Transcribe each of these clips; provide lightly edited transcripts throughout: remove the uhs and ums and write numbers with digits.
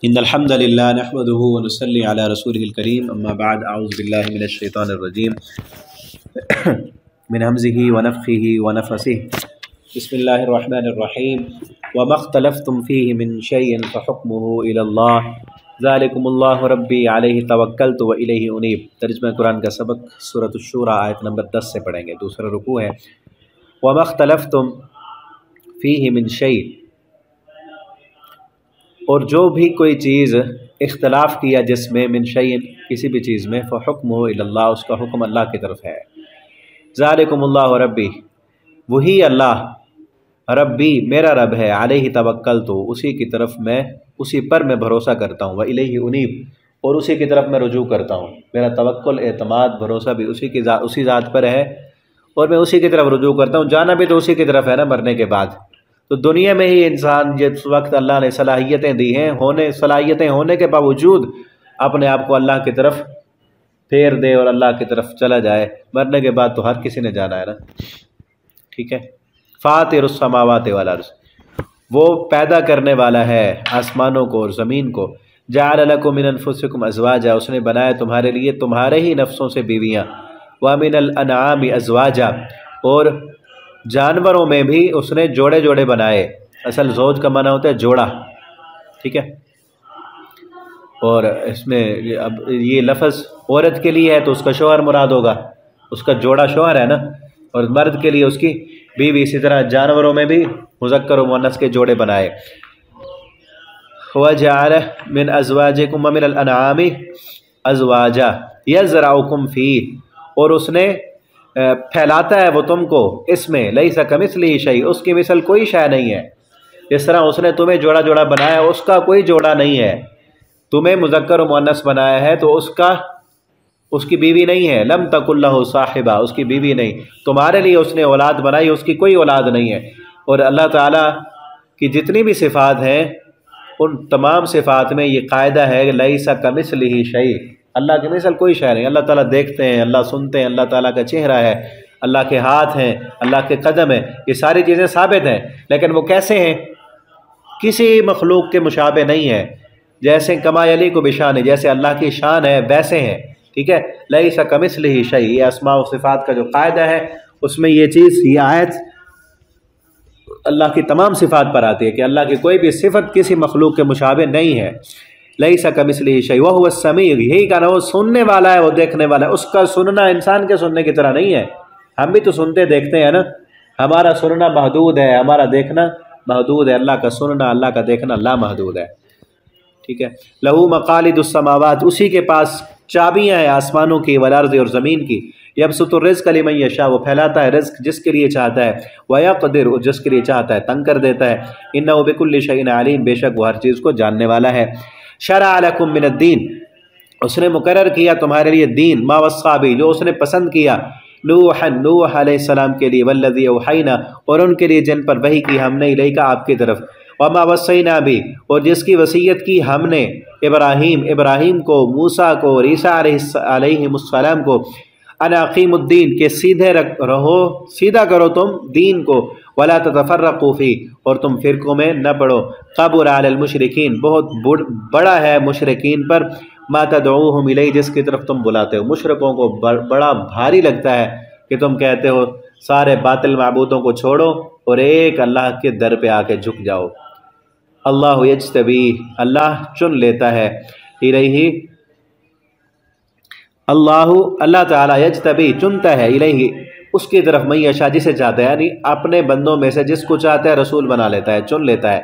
ان الحمد للہ نحمده ونصلی علی رسولہ الکریم اما بعد اعوذ باللہ من الشیطان الرجیم من حمزہ ونفخہ ونفثہ بسم اللہ الرحمن الرحیم وما اختلفتم فیہ من شیء فحکمہ الی اللہ ذالکم اللہ ربی علیہ توکلت والیہ انیب۔ ترجمہ قرآن کا سبق سورۃ الشورى آیت نمبر 10 سے پڑھیں گے۔ دوسرا رکوع ہے وما اختلفتم فیہ من شیء، اور جو بھی کوئی چیز اختلاف کیا جس میں من شیء کسی بھی چیز میں فحکمہ الی اللہ، اس کا حکم اللہ کی طرف ہے۔ ذالکم اللہ ربی، وہی اللہ ربی میرا رب ہے، علیہ توکلت، اسی کی طرف میں اسی پر میں بھروسہ کرتا ہوں، والیہ انیب، اور اسی کی طرف میں رجوع کرتا ہوں۔ میرا توکل، اعتماد، بھروسہ بھی اسی ذات پر ہے اور میں اسی کی طرف رجوع کرتا ہوں۔ جانا بھی تو اسی کی طرف ہے نا مرنے کے بعد۔ تو دنیا میں ہی انسان جس وقت اللہ نے صلاحیتیں دی ہیں، صلاحیتیں ہونے کے باوجود اپنے آپ کو اللہ کی طرف پھیر دے اور اللہ کی طرف چلا جائے، مرنے کے بعد تو ہر کسی نے جانا ہے نا، ٹھیک ہے۔ فاطر السماوات والارض، وہ پیدا کرنے والا ہے آسمانوں کو اور زمین کو۔ جعل لکم من انفسکم ازواجا، اس نے بنایا تمہارے لیے تمہارے ہی نفسوں سے بیویاں۔ ومن الانعام ازواجا، اور جانوروں میں بھی اس نے جوڑے جوڑے بنائے۔ اصل زوج کا معنی ہوتا ہے جوڑا، ٹھیک ہے۔ اور اس میں اب یہ لفظ عورت کے لیے ہے تو اس کا شوہر مراد ہوگا، اس کا جوڑا شوہر ہے نا، اور مرد کے لیے اس کی بیوی۔ اسی طرح جانوروں میں بھی مذکر و مؤنث کے جوڑے بنائے۔ وَجَعَلَ مِنْ أَزْوَاجِكُمْ وَمِنَ الْأَنْعَامِ أَزْوَاجًا يَزْرَعُكُمْ فِيهِ، اور اس نے پھیلاتا ہے وہ تم کو اس میں، لَيْسَ كَمِثْلِهِ شَيْءٌ، اس کی مثل کوئی شے نہیں ہے۔ جس طرح اس نے تمہیں جوڑا جوڑا بنایا، اس کا کوئی جوڑا نہیں ہے۔ تمہیں مذکر و مؤنث بنایا ہے تو اس کی بیوی نہیں ہے۔ لم تکن لہ صاحبہ، اس کی بیوی نہیں۔ تمہارے لیے اس نے اولاد بنائی، اس کی کوئی اولاد نہیں ہے۔ اور اللہ تعالیٰ کی جتنی بھی صفات ہیں ان تمام صفات میں یہ قاعدہ ہے کہ لیس کمثلہ شیء، اللہ کی مثل کوئی شے نہیں۔ اللہ تعالیٰ دیکھتے ہیں، اللہ سنتے ہیں، اللہ تعالیٰ کا چہرہ ہے، اللہ کے ہاتھ ہیں، اللہ کے قدم ہیں، یہ ساری چیزیں ثابت ہیں، لیکن وہ کیسے ہیں؟ کسی مخلوق کے مشابہ نہیں ہے۔ جیسے کما یلیق بشان، جیسے اللہ کی شان ہے ویسے ہیں، ٹھیک ہے۔ لیس کمثلہ شیء، یہ اسماء و صفات کا جو قاعدہ ہے اس میں یہ چیز، یہ آیت اللہ کی تمام صفات پر آتی ہے کہ اللہ کی کوئی بھی صفت کسی مخلوق کے مشابہ نہیں ہے۔ لیس کمثلہ شیء وہو السمیع، یہی کہنا وہ سننے والا ہے، وہ دیکھنے والا ہے۔ اس کا سننا انسان کے سننے کی طرح نہیں ہے۔ ہم بھی تو سنتے دیکھتے ہیں نا، ہمارا سننا محدود ہے، ہمارا دیکھنا محدود ہے۔ اللہ کا سننا، اللہ کا دیکھنا لامحدود ہے، ٹھیک ہے۔ لہو مقالید السماوات، اسی کے پاس چابیاں ہیں آسمانوں کی، والارض، اور زمین کی۔ یبسط الرزق لمن یشاء، وہ پھیلاتا ہے رزق جس کے لیے چاہتا ہے، ویقدر، جس کے لیے چاہتا ہے تنگ کر دیتا ہے۔ انہ بکل شیء علیم، بے شک وہ ہر چیز کو جاننے والا ہے۔ شرع لکم من الدین، اس نے مقرر کیا تمہارے لیے دین، ما وصی بہ، جو اس نے پسند کیا، نوح علیہ السلام کے لیے، والذی اوحینا، اور ان کے لیے جن پر وحی کی ہم نے، الیک آپ کی طرف، وما وصینا بہ، اور جس کی وصیت کی ہم نے ابراہیم کو، موسیٰ کو، اور عیسیٰ علیہ السلام کو، ان اقیموا الدین، کہ سیدھے رہو، سیدھا کرو تم دین کو، ولا تتفرقوا فیہ، اور تم فرقوں میں نہ پڑو۔ کبر علی المشرکین، بہت بڑا ہے مشرکین پر، ما تدعوہم الیہ، جس کی طرف تم بلاتے ہو۔ مشرکوں کو بڑا بھاری لگتا ہے کہ تم کہتے ہو سارے باطل معبودوں کو چھوڑو اور ایک اللہ کے در پہ آ کے جھک جاؤ۔ اللہ یجتبی، اللہ چن لیتا ہے، الیہ، اللہ تعالیٰ یجتبی، چنتا ہے، الیہ، اس کی طرف، من یشاء، جسے چاہتا ہے، یعنی اپنے بندوں میں سے جس کو چاہتا ہے رسول بنا لیتا ہے، چن لیتا ہے۔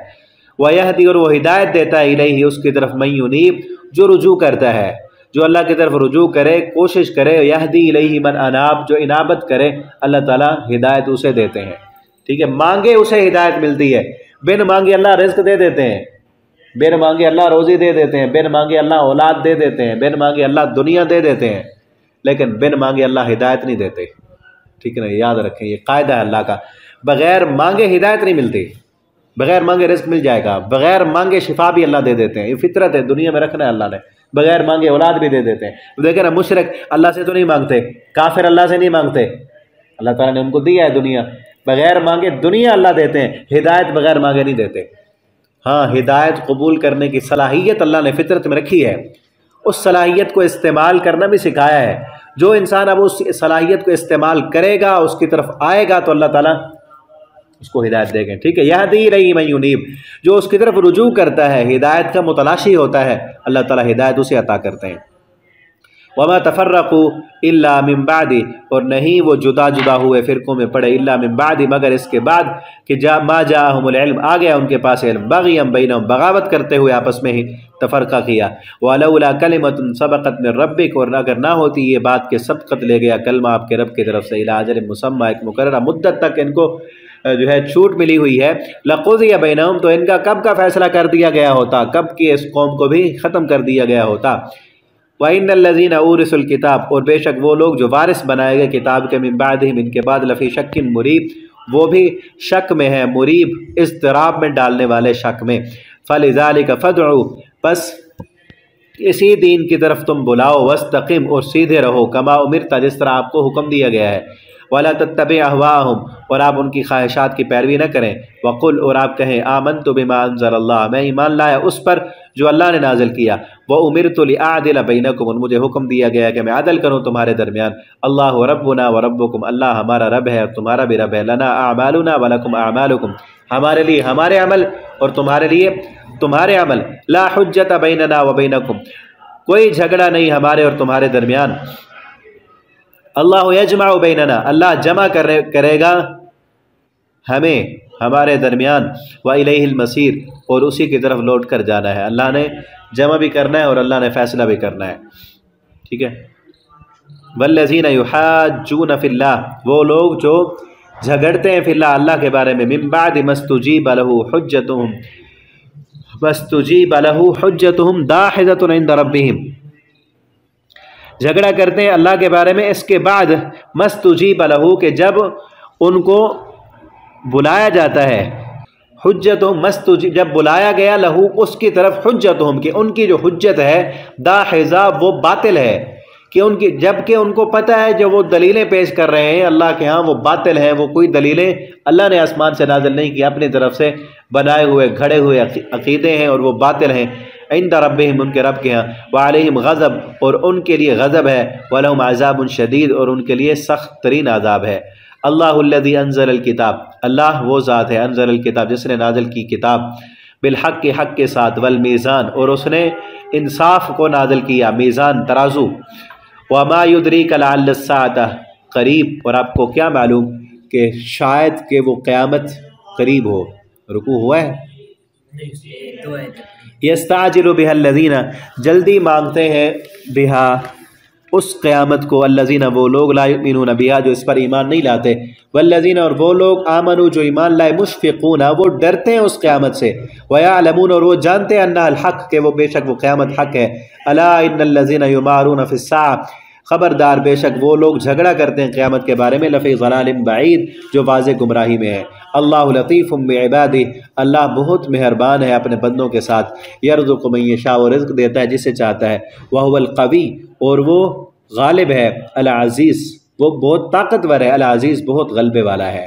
ویہدی، اور وہ ہدایت دیتا ہے، الیہ، اس کی طرف، من ینیب، جو رجوع کرتا ہے، جو اللہ کی طرف رجوع کرے، کوشش کرے۔ یہدی الیہ من اناب، جو انابت کرے، اللہ تعالیٰ ہدایت اسے دیتے ہیں، ٹھیک ہے۔ مانگے اسے ہدایت ملتی ہے، بن مانگے اللہ رزق دے دیتے ہیں، بن مانگے اللہ روزی دے دیتے ہیں، بن مانگے اللہ اولاد دے دیتے ہیں، بن مانگے اللہ دنیا دے دیتے ہیں، لیکن بن مانگے اللہ ہدایت نہیں دیتے، ٹھیک ہے نا۔ یاد رکھیں یہ قاعدہ ہے اللہ کا، بغیر مانگے ہدایت نہیں ملتی، بغیر مانگے رزق مل جائے گا، بغیر مانگے شفا بھی اللہ دے دیتے ہیں، یہ فطرت ہے، دنیا میں رکھنا ہے اللہ نے۔ بغیر مانگے اولاد بھی دے دیتے ہیں۔ دیکھیں نا، مشرک اللہ سے تو نہیں مانگتے، کافر اللہ سے نہیں مانگتے، اللہ تعالیٰ نے ان کو دیا ہے دنیا، بغیر مانگے دنیا اللہ دیتے ہیں، ہدایت بغیر مانگے نہیں دیتے۔ ہاں ہدایت قبول کرنے کی صلاحیت اللہ نے فطرت میں رکھی ہے، اس صلاحیت کو استعمال کرنا بھی سکھایا ہے۔ جو انسان اب اس صلاحیت کو استعمال کرے گا، اس کی طرف آئے گا، تو اللہ تعالیٰ اس کو ہدایت دے گا، ٹھیک ہے۔ یہدی الیہ من ینیب، جو اس کی طرف رجوع کرتا ہے، ہدایت کا متلاشی ہوتا ہے، اللہ تعالیٰ ہدایت اسے عطا کرتے ہیں۔ وما تفرقوا الا من بعد، اور نہیں وہ جدا جدا ہوئے فرقوں میں پڑے، الا من بعد، مگر اس کے بعد کہ ما جاءہم العلم، آ گیا ان کے پاس علم، بغیا بینہم، بغاوت کرتے ہوئے آپس میں ہی تفرقہ کیا۔ ولولا کلمۃ سبقت من ربک، اور اگر نہ ہوتی یہ بات کہ سبقت لے گیا کلمہ آپ کے رب کی طرف سے، الی اجل مسمى، ایک مقررہ مدت تک ان کو جو ہے چھوٹ ملی ہوئی ہے، لقضی بینہم، تو ان کا کب کا فیصلہ کر دیا گیا ہوتا، کب کی اس قوم کو بھی ختم کر دیا گیا ہوتا۔ وَإِنَّ الَّذِينَ أُورِثُوا الْكِتَابَ، اور بے شک وہ لوگ جو وارث بنائے گئے کتاب کے، من بعدہم، ان کے بعد، لفی شک مریب، وہ بھی شک میں ہے، مریب اضطراب میں ڈالنے والے شک میں۔ فَلِذَلِكَ فَادْعُوا، بس اسی دین کی طرف تم بلاؤ، وَاسْتَقِمْ، اور سیدھے رہو، کما امرتا، جس طرح آپ کو حکم دیا گیا ہے، وَلَا تَتَّبِعْ أَهْوَاءَهُمْ، اور آپ ان کی خواہشات کی پیروی نہ کریں، وَقُلْ، اور آپ کہیں، آمنت بما انزل اللہ، میں ایمان لایا اس پر جو اللہ نے نازل کیا، وَأُمِرْتُ لِأَعْدِلَ بَيْنَكُمْ، اور مجھے حکم دیا گیا کہ میں عدل کروں تمہارے درمیان، اللہ ربنا وربکم، اللہ ہمارا رب ہے اور تمہارا بھی رب ہے، لنا اعمالنا ولکم اعمالکم، ہمارے لیے ہمارے عمل اور تمہارے لیے تمہارے عمل، لا حجت بیننا وبینکم، کوئی جھگڑا نہیں ہمارے اور تمہارے درمیان، اللہ یجمع بیننا، اللہ جمع کرے گا ہمیں ہمارے درمیان، وَإِلَيْهِ الْمَصِيرُ، اور اسی کی طرف لوٹ کر جانا ہے، اللہ نے جمع بھی کرنا ہے اور اللہ نے فیصلہ بھی کرنا ہے، ٹھیک ہے۔ وَالَّذِينَ يُحَاجُّونَ فِي اللَّهِ، وہ لوگ جو جھگڑتے ہیں فی اللہ، اللہ کے بارے میں، من بعد ما استجیب لہ حجتہم، مستجیب لہ حجتہم داحضۃ عند ربہم، جھگڑا کرتے ہیں اللہ کے بارے میں اس کے بعد، مستجیب لہ، کہ جب ان کو بلایا جاتا ہے، حجتہم، جب بلایا گیا لہو اس کی طرف، حجتہم، کہ ان کی جو حجت ہے، داحضہ، وہ باطل ہے، کہ ان کی، جب کہ ان کو پتہ ہے جو وہ دلیلیں پیش کر رہے ہیں اللہ کے ہاں وہ باطل ہیں، وہ کوئی دلیلیں اللہ نے آسمان سے نازل نہیں کی، اپنی طرف سے بنائے ہوئے گھڑے ہوئے عقیدے ہیں اور وہ باطل ہیں، عند ربہم، ان کے رب کے ہاں، وعلیہم غضب، اور ان کے لیے غضب ہے، ولہم عذاب شدید، اور ان کے لیے سخت ترین عذاب ہے۔ اللہ الذی انزل الکتاب، اللہ وہ ذات ہے، انزل الکتاب، جس نے نازل کی کتاب، بالحق، کے حق کے ساتھ، والمیزان، اور اس نے انصاف کو نازل کیا، میزان، ترازو، وما یدریک لعل الساعۃ قریب، اور آپ کو کیا معلوم کہ شاید کہ وہ قیامت قریب ہو۔ رکوع ہوا ہے؟ یستعجل بها الذین، جلدی مانگتے ہیں بہا، اس قیامت کو، الذین، وہ لوگ، لا یؤمنون بہا، جو اس پر ایمان نہیں لاتے، والذین، اور وہ لوگ، آمنوا، جو ایمان لائے، مشفقون، وہ ڈرتے ہیں اس قیامت سے، ویعلمون، اور وہ جانتے ہیں، انہا الحق، کہ وہ بے شک وہ قیامت حق ہے، الا ان الذین یمارون فی الساعۃ، خبردار بے شک وہ لوگ جھگڑا کرتے ہیں قیامت کے بارے میں، لفی ضلال بعید، جو واضح گمراہی میں ہے۔ اللہ لطیف بعبادہ، اللہ بہت مہربان ہے اپنے بندوں کے ساتھ، یرزق من یشاء، وہ رزق دیتا ہے جسے چاہتا ہے، وہو القوی، اور وہ غالب ہے، العزیز، وہ بہت طاقتور ہے، العزیز، بہت غلبے والا ہے۔